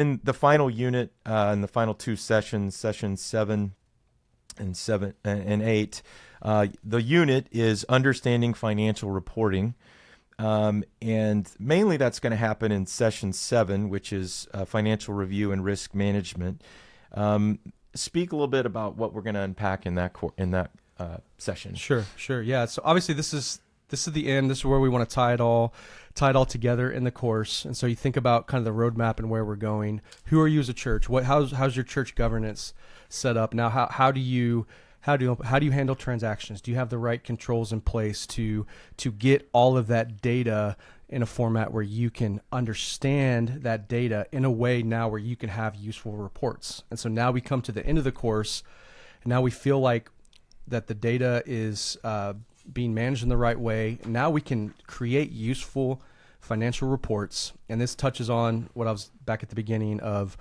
In the final unit, in the final two sessions, sessions 7 and 8, the unit is understanding financial reporting. And mainly that's going to happen in session 7, which is financial review and risk management. Speak a little bit about what we're going to unpack in that session. Sure. Yeah. So obviously this is the end. This is where we want to tie it all together in the course. And so you think about kind of the roadmap and where we're going. Who are you as a church? How's your church governance set up? Now, how do you handle transactions? Do you have the right controls in place to get all of that data in a format where you can understand that data in a way now where you can have useful reports? And so now we come to the end of the course, and now we feel like that the data is being managed in the right way. Now we can create useful financial reports, and this touches on what I was back at the beginning of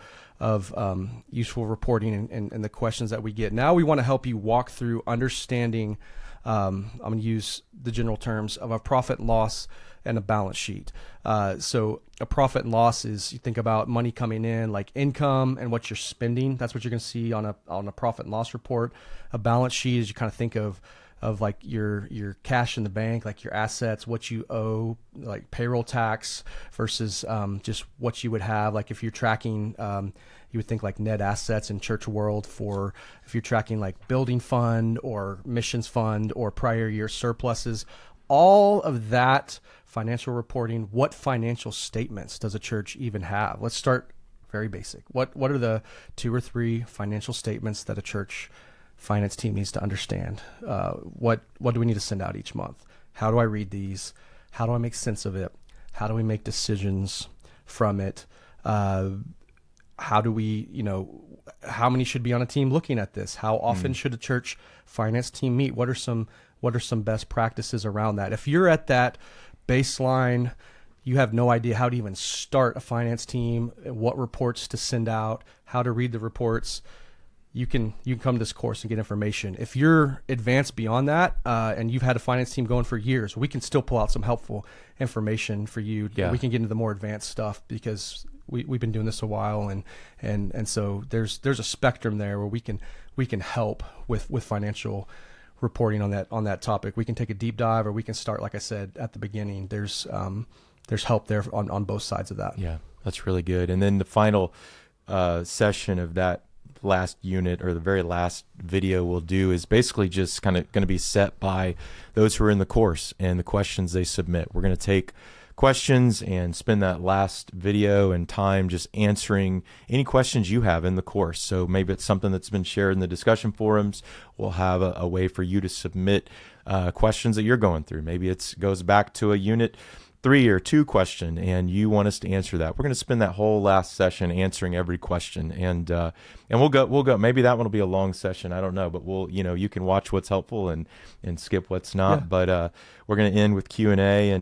useful reporting and the questions that we get. Now we want to help you walk through understanding, I'm going to use the general terms of a profit and loss and a balance sheet. So a profit and loss is, you think about money coming in, like income, and what you're spending. That's what you're going to see on a profit and loss report. A balance sheet is, you kind of think of like your cash in the bank, like your assets, what you owe, like payroll tax versus just what you would have. Like if you're tracking, you would think like net assets in church world, for if you're tracking like building fund or missions fund or prior year surpluses, all of that financial reporting. What financial statements does a church even have? Let's start very basic. What are the 2 or 3 financial statements that a church finance team needs to understand? What do we need to send out each month? How do I read these? How do I make sense of it? How do we make decisions from it? How do we, how many should be on a team looking at this? How often should a church finance team meet? What are some best practices around that? If you're at that baseline, you have no idea how to even start a finance team, what reports to send out, how to read the reports, you can come to this course and get information. If you're advanced beyond that, and you've had a finance team going for years, we can still pull out some helpful information for you. Yeah. We can get into the more advanced stuff because we've been doing this a while, and so there's a spectrum there where we can help with financial reporting on that topic. We can take a deep dive, or we can start, like I said at the beginning. There's help there on both sides of that. Yeah, that's really good. And then the final session of that last unit, or the very last video we'll do, is basically just kind of going to be set by those who are in the course and the questions they submit. We're going to take questions and spend that last video and time just answering any questions you have in the course. So maybe it's something that's been shared in the discussion forums. We'll have a way for you to submit questions that you're going through. Maybe it goes back to a unit 3 or 2 question, and you want us to answer that. We're going to spend that whole last session answering every question, and we'll go. Maybe that one will be a long session. I don't know, but you can watch what's helpful and skip what's not. Yeah. But we're going to end with Q&A, and